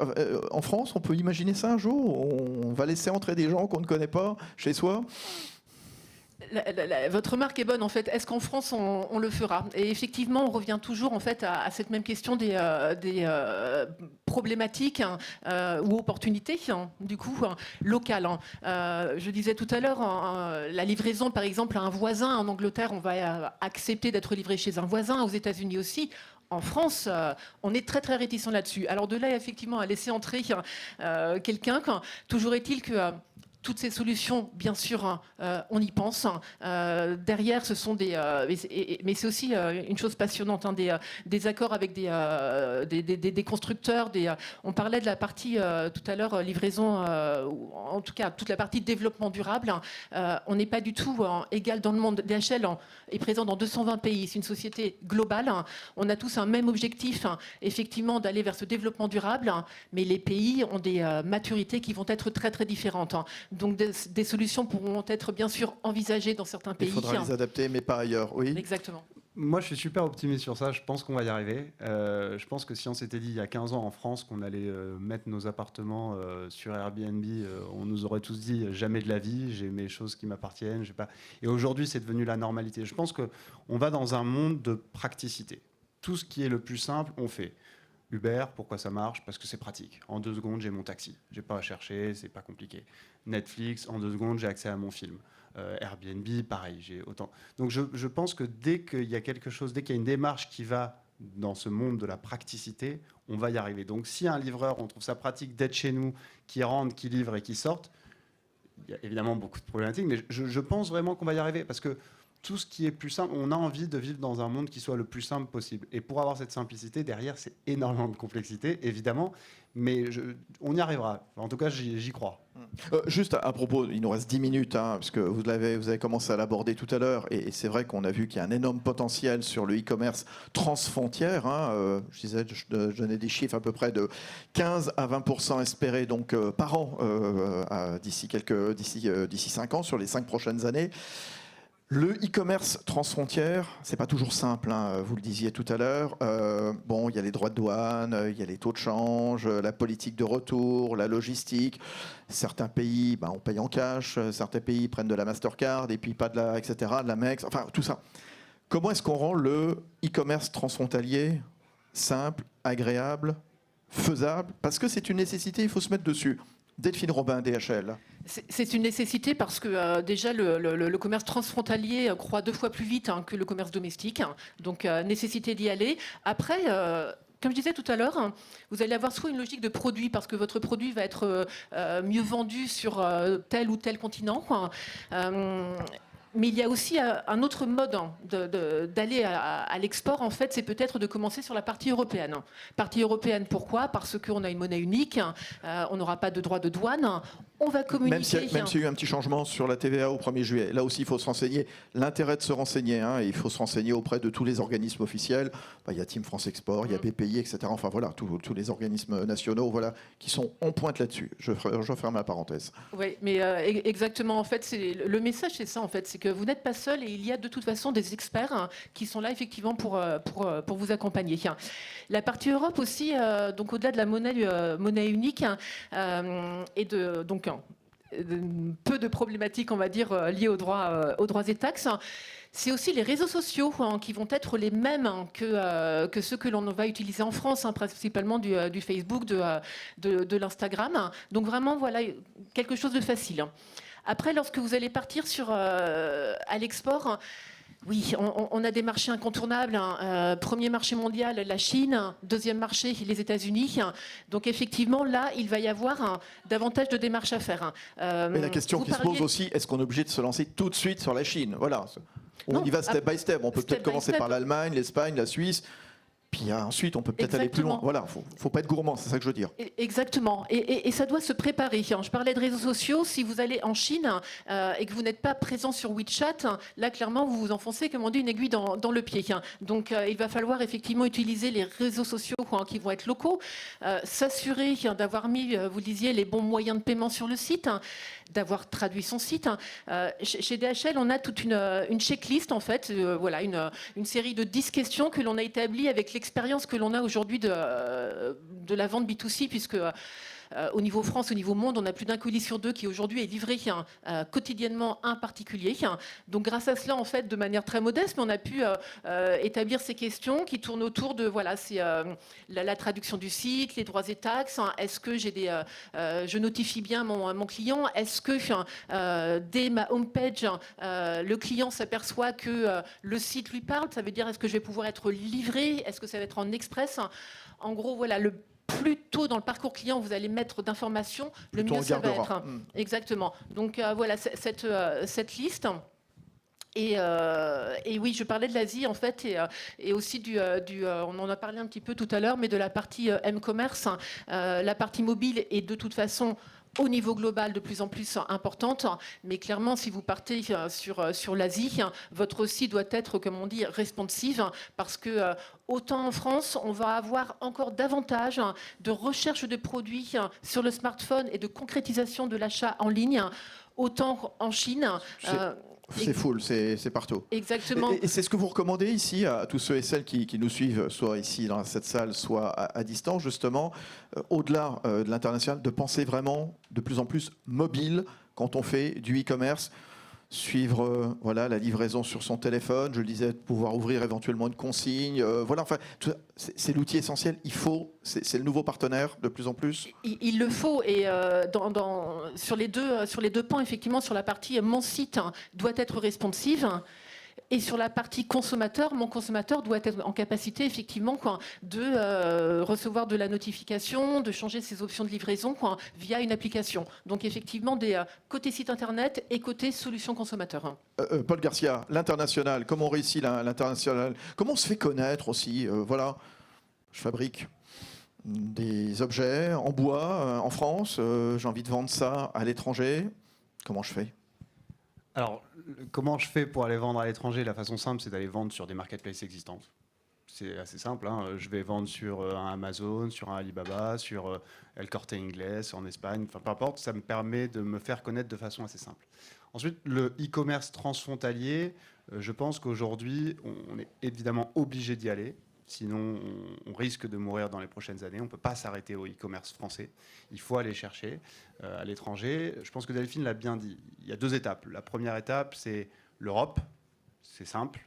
en France, on peut imaginer ça un jour? On va laisser entrer des gens qu'on ne connaît pas chez soi? Votre remarque est bonne, en fait. Est-ce qu'en France, on le fera? Et effectivement, on revient toujours en fait, à cette même question des problématiques ou opportunités, du coup, locales. Je disais tout à l'heure, la livraison, par exemple, à un voisin. En Angleterre, on va accepter d'être livré chez un voisin. Aux États-Unis aussi. En France, on est très très réticent là-dessus. Alors de là, effectivement, à laisser entrer quelqu'un, toujours est-il que toutes ces solutions, bien sûr, on y pense. Derrière, ce sont mais c'est aussi une chose passionnante, des accords avec des constructeurs. On parlait de la partie tout à l'heure, livraison, en tout cas toute la partie développement durable. On n'est pas du tout égal dans le monde. DHL est présent dans 220 pays. C'est une société globale. On a tous un même objectif, effectivement, d'aller vers ce développement durable. Mais les pays ont des maturités qui vont être très très différentes. Donc des solutions pourront être bien sûr envisagées dans certains pays. Il faudra les adapter, mais pas ailleurs, oui. Exactement. Moi, je suis super optimiste sur ça. Je pense qu'on va y arriver. Je pense que si on s'était dit il y a 15 ans en France qu'on allait mettre nos appartements sur Airbnb, on nous aurait tous dit jamais de la vie, j'ai mes choses qui m'appartiennent. J'ai pas... Et aujourd'hui, c'est devenu la normalité. Je pense qu'on va dans un monde de praticité. Tout ce qui est le plus simple, on fait. Uber, pourquoi ça marche? Parce que c'est pratique. En 2 secondes, j'ai mon taxi. J'ai pas à chercher, c'est pas compliqué. Netflix, en 2 secondes, j'ai accès à mon film. Airbnb, pareil, j'ai autant. Donc je pense que dès qu'il y a quelque chose, dès qu'il y a une démarche qui va dans ce monde de la praticité, on va y arriver. Donc si un livreur, on trouve ça pratique d'être chez nous, qui rentre, qui livre et qui sorte, il y a évidemment beaucoup de problématiques, mais je pense vraiment qu'on va y arriver parce que tout ce qui est plus simple, on a envie de vivre dans un monde qui soit le plus simple possible. Et pour avoir cette simplicité, derrière, c'est énormément de complexité, évidemment, mais on y arrivera. En tout cas, j'y crois. Juste à propos, il nous reste 10 minutes, parce que vous avez commencé à l'aborder tout à l'heure, et c'est vrai qu'on a vu qu'il y a un énorme potentiel sur le e-commerce transfrontière. Je donnais des chiffres à peu près de 15 à 20% espérés donc, par an d'ici 5 ans, sur les 5 prochaines années. Le e-commerce transfrontière, c'est pas toujours simple, vous le disiez tout à l'heure. Il y a les droits de douane, il y a les taux de change, la politique de retour, la logistique. Certains pays, on paye en cash, certains pays prennent de la Mastercard et puis pas de la, etc., de la MEX, enfin tout ça. Comment est-ce qu'on rend le e-commerce transfrontalier simple, agréable, faisable? Parce que c'est une nécessité, il faut se mettre dessus. Delphine Robin, DHL. C'est une nécessité parce que déjà le commerce transfrontalier croît 2 fois plus vite que le commerce domestique. Donc nécessité d'y aller. Après, comme je disais tout à l'heure, vous allez avoir soit une logique de produit parce que votre produit va être mieux vendu sur tel ou tel continent. Mais il y a aussi un autre mode d'aller à l'export, en fait, c'est peut-être de commencer sur la partie européenne. Partie européenne, pourquoi? Parce qu'on a une monnaie unique, on n'aura pas de droits de douane, on va communiquer. Même s'il y a eu un petit changement sur la TVA au 1er juillet. Là aussi, il faut se renseigner. L'intérêt de se renseigner, il faut se renseigner auprès de tous les organismes officiels. Il y a Team France Export, il y a BPI, etc. Enfin voilà, tous les organismes nationaux qui sont en pointe là-dessus. Je ferme la parenthèse. Oui, mais exactement, en fait, le message, c'est ça, en fait, c'est que vous n'êtes pas seul et il y a de toute façon des experts qui sont là, effectivement, pour vous accompagner. La partie Europe aussi, donc au-delà de la monnaie unique, et donc peu de problématiques, on va dire, liées aux droits et taxes. C'est aussi les réseaux sociaux qui vont être les mêmes que ceux que l'on va utiliser en France, principalement du Facebook, de l'Instagram. Donc vraiment, voilà, quelque chose de facile. Après, lorsque vous allez partir à l'export, oui, on a des marchés incontournables. Premier marché mondial, la Chine. Deuxième marché, les États-Unis. Donc effectivement, là, il va y avoir davantage de démarches à faire. Mais la question qui se pose aussi, est-ce qu'on est obligé de se lancer tout de suite sur la Chine? Voilà. On y va step by step. On peut peut-être commencer par l'Allemagne, l'Espagne, la Suisse. Puis ensuite, on peut peut-être aller plus loin. Voilà, faut pas être gourmand, c'est ça que je veux dire. Exactement. Et ça doit se préparer. Je parlais de réseaux sociaux. Si vous allez en Chine et que vous n'êtes pas présent sur WeChat, là, clairement, vous vous enfoncez, comme on dit, une aiguille dans le pied. Donc, il va falloir effectivement utiliser les réseaux sociaux qui vont être locaux, s'assurer d'avoir mis, vous le disiez, les bons moyens de paiement sur le site, d'avoir traduit son site. Chez DHL, on a toute une checklist, en fait, voilà, une série de 10 questions que l'on a établies avec l'expérience que l'on a aujourd'hui de la vente B2C, puisque au niveau France, au niveau monde, on a plus d'un colis sur 2 qui aujourd'hui est livré quotidiennement à un particulier. Donc grâce à cela, en fait, de manière très modeste, mais on a pu établir ces questions qui tournent autour de c'est la traduction du site, les droits et taxes. Est-ce que je notifie bien mon client? Est-ce que dès ma homepage, le client s'aperçoit que le site lui parle? Ça veut dire est-ce que je vais pouvoir être livré? Est-ce que ça va être en express? En gros, voilà, plus tôt dans le parcours client vous allez mettre d'informations, le mieux ça va être. Exactement. Donc voilà cette liste. Et oui, je parlais de l'Asie en fait, et aussi on en a parlé un petit peu tout à l'heure, mais de la partie m-commerce, la partie mobile est de toute façon au niveau global de plus en plus importante, mais clairement, si vous partez sur l'Asie, votre site doit être, comme on dit, responsive, parce que autant en France, on va avoir encore davantage de recherche de produits sur le smartphone et de concrétisation de l'achat en ligne, autant en Chine. C'est full, c'est partout. Exactement. Et c'est ce que vous recommandez ici à tous ceux et celles qui nous suivent, soit ici dans cette salle, soit à distance, justement, au-delà de l'international, de penser vraiment de plus en plus mobile quand on fait du e-commerce. Suivre voilà, la livraison sur son téléphone, je le disais, pouvoir ouvrir éventuellement une consigne. Voilà, enfin, c'est l'outil essentiel. Il faut, c'est le nouveau partenaire de plus en plus. Il le faut. Et sur les deux pans, effectivement, sur la partie mon site doit être responsive. Et sur la partie consommateur, mon consommateur doit être en capacité effectivement de recevoir de la notification, de changer ses options de livraison via une application. Donc effectivement, côté site internet et côté solution consommateur. Paul Garcia, l'international, comment on réussit l'international? Comment on se fait connaître aussi? Voilà, je fabrique des objets en bois en France, j'ai envie de vendre ça à l'étranger. Comment je fais? Alors, comment je fais pour aller vendre à l'étranger? La façon simple, c'est d'aller vendre sur des marketplaces existantes. C'est assez simple. Je vais vendre sur un Amazon, sur un Alibaba, sur El Corte Inglés en Espagne. Enfin, peu importe, ça me permet de me faire connaître de façon assez simple. Ensuite, le e-commerce transfrontalier, je pense qu'aujourd'hui, on est évidemment obligé d'y aller. Sinon, on risque de mourir dans les prochaines années. On ne peut pas s'arrêter au e-commerce français. Il faut aller chercher à l'étranger. Je pense que Delphine l'a bien dit. Il y a 2 étapes. La première étape, c'est l'Europe. C'est simple.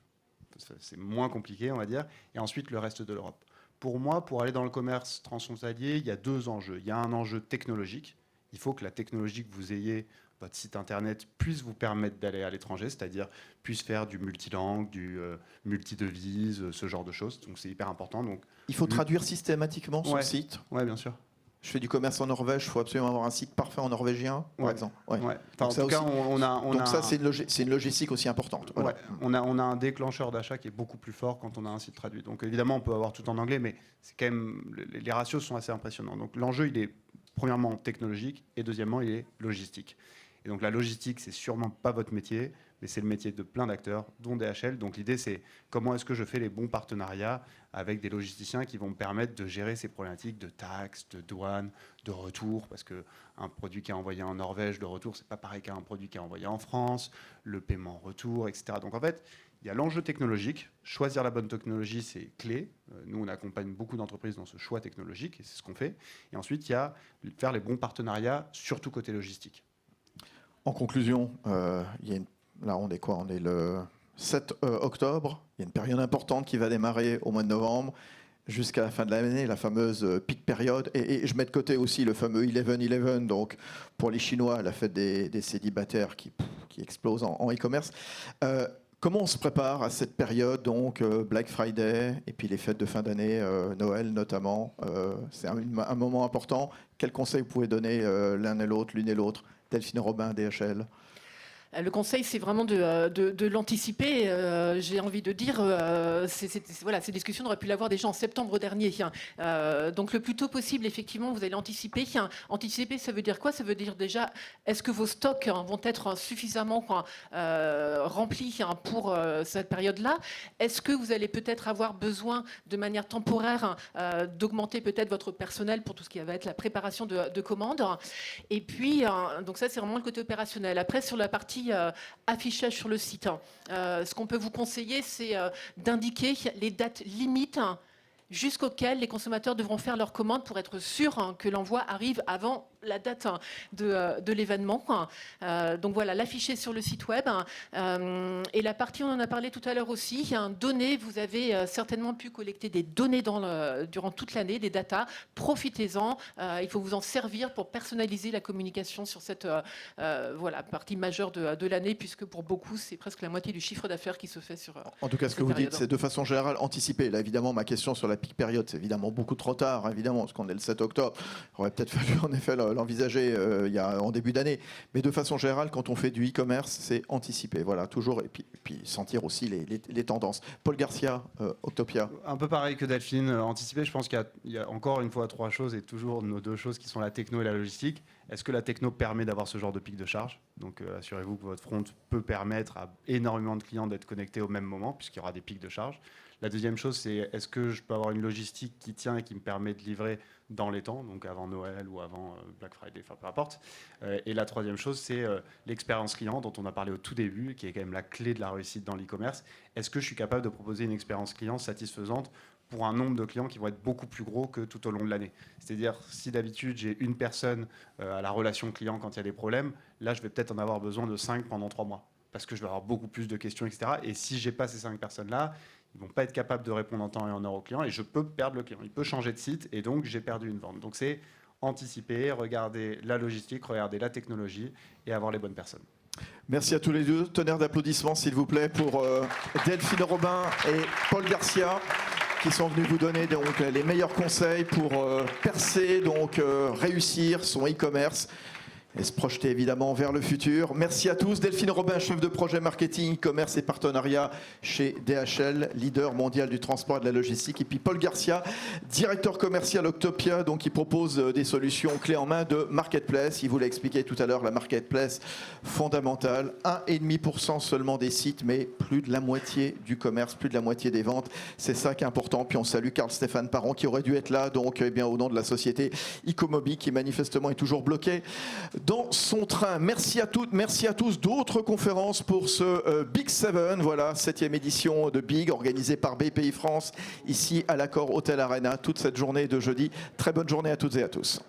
C'est moins compliqué, on va dire. Et ensuite, le reste de l'Europe. Pour moi, pour aller dans le commerce transfrontalier, il y a 2 enjeux. Il y a un enjeu technologique. Il faut que la technologie que vous ayez, votre site internet, puisse vous permettre d'aller à l'étranger, c'est-à-dire puisse faire du multilangue, du multidevise, ce genre de choses. Donc c'est hyper important. Donc, il faut traduire systématiquement son site. Oui, bien sûr. Je fais du commerce en Norvège, il faut absolument avoir un site parfait en norvégien, par exemple. Ouais. Ouais. Enfin, en tout cas, donc ça, c'est une logistique aussi importante. Voilà. Ouais. On a un déclencheur d'achat qui est beaucoup plus fort quand on a un site traduit. Donc évidemment, on peut avoir tout en anglais, mais c'est quand même, les ratios sont assez impressionnants. Donc l'enjeu, il est premièrement technologique et deuxièmement, il est logistique. Et donc la logistique, c'est sûrement pas votre métier, mais c'est le métier de plein d'acteurs, dont DHL. Donc l'idée, c'est comment est-ce que je fais les bons partenariats avec des logisticiens qui vont me permettre de gérer ces problématiques de taxes, de douane, de retour, parce qu'un produit qui est envoyé en Norvège, le retour, c'est pas pareil qu'un produit qui est envoyé en France, le paiement retour, etc. Donc en fait, il y a l'enjeu technologique. Choisir la bonne technologie, c'est clé. Nous, on accompagne beaucoup d'entreprises dans ce choix technologique, et c'est ce qu'on fait. Et ensuite, il y a faire les bons partenariats, surtout côté logistique. En conclusion, là, on est quoi? On est le 7 octobre. Il y a une période importante qui va démarrer au mois de novembre jusqu'à la fin de l'année, la fameuse peak période. Et je mets de côté aussi le fameux 11-11, donc pour les Chinois, la fête des célibataires qui explose en e-commerce. Comment on se prépare à cette période, donc Black Friday et puis les fêtes de fin d'année, Noël notamment? C'est un moment important. Quels conseils vous pouvez donner l'une et l'autre? Delphine Robin, DHL. Le conseil, c'est vraiment de l'anticiper. J'ai envie de dire, voilà, ces discussions, on aurait pu l'avoir déjà en septembre dernier. Donc le plus tôt possible, effectivement, vous allez anticiper. Anticiper, ça veut dire quoi? Ça veut dire déjà, est-ce que vos stocks vont être suffisamment remplis pour cette période-là? Est-ce que vous allez peut-être avoir besoin, de manière temporaire, d'augmenter peut-être votre personnel pour tout ce qui va être la préparation de commandes? Et puis, donc ça, c'est vraiment le côté opérationnel. Après, sur la partie affichage sur le site. Ce qu'on peut vous conseiller, c'est d'indiquer les dates limites jusqu'auxquelles les consommateurs devront faire leur commande pour être sûrs que l'envoi arrive avant la date de l'événement. Donc voilà, l'afficher sur le site web. Et la partie, on en a parlé tout à l'heure aussi, données, vous avez certainement pu collecter des données durant toute l'année, des datas. Profitez-en. Il faut vous en servir pour personnaliser la communication sur cette partie majeure de l'année, puisque pour beaucoup, c'est presque la moitié du chiffre d'affaires qui se fait sur En tout cas, ce que vous dites, c'est de façon générale anticiper. Là, évidemment, ma question sur la peak période, c'est évidemment beaucoup trop tard, évidemment, parce qu'on est le 7 octobre. Il aurait peut-être fallu, en effet, l'envisager en début d'année. Mais de façon générale, quand on fait du e-commerce, c'est anticiper. Voilà, toujours. Et puis sentir aussi les tendances. Paul Garcia, Octopia. Un peu pareil que Delphine, anticiper, je pense qu'il y a encore une fois 3 choses et toujours nos 2 choses qui sont la techno et la logistique. Est-ce que la techno permet d'avoir ce genre de pic de charge? Donc assurez-vous que votre front peut permettre à énormément de clients d'être connectés au même moment, puisqu'il y aura des pics de charge. La deuxième chose, c'est est-ce que je peux avoir une logistique qui tient et qui me permet de livrer dans les temps, donc avant Noël ou avant Black Friday, enfin peu importe. Et la troisième chose, c'est l'expérience client dont on a parlé au tout début, qui est quand même la clé de la réussite dans l'e-commerce. Est-ce que je suis capable de proposer une expérience client satisfaisante pour un nombre de clients qui vont être beaucoup plus gros que tout au long de l'année? C'est-à-dire, si d'habitude j'ai une personne à la relation client quand il y a des problèmes, là je vais peut-être en avoir besoin de 5 pendant 3 mois, parce que je vais avoir beaucoup plus de questions, etc. Et si j'ai pas ces 5 personnes-là, ils ne vont pas être capables de répondre en temps et en heure au client, et je peux perdre le client. Il peut changer de site, et donc j'ai perdu une vente. Donc c'est anticiper, regarder la logistique, regarder la technologie, et avoir les bonnes personnes. Merci à tous les deux. Tonnerre d'applaudissements, s'il vous plaît, pour Delphine Robin et Paul Garcia, qui sont venus vous donner donc les meilleurs conseils pour percer, donc réussir son e-commerce et se projeter évidemment vers le futur. Merci à tous. Delphine Robin, chef de projet marketing, e-commerce et partenariat chez DHL, leader mondial du transport et de la logistique. Et puis Paul Garcia, directeur commercial Octopia, donc qui propose des solutions clés en main de marketplace. Il vous l'a expliqué tout à l'heure, la marketplace fondamentale. 1,5% seulement des sites, mais plus de la moitié du commerce, plus de la moitié des ventes. C'est ça qui est important. Puis on salue Carl-Stéphane Parent qui aurait dû être là, donc eh bien, au nom de la société Ecomobi qui manifestement est toujours bloquée dans son train. Merci à toutes, merci à tous. D'autres conférences pour ce Big 7, voilà, 7e édition de Big, organisée par BPI France, ici à l'Accor Hotel Arena, toute cette journée de jeudi. Très bonne journée à toutes et à tous.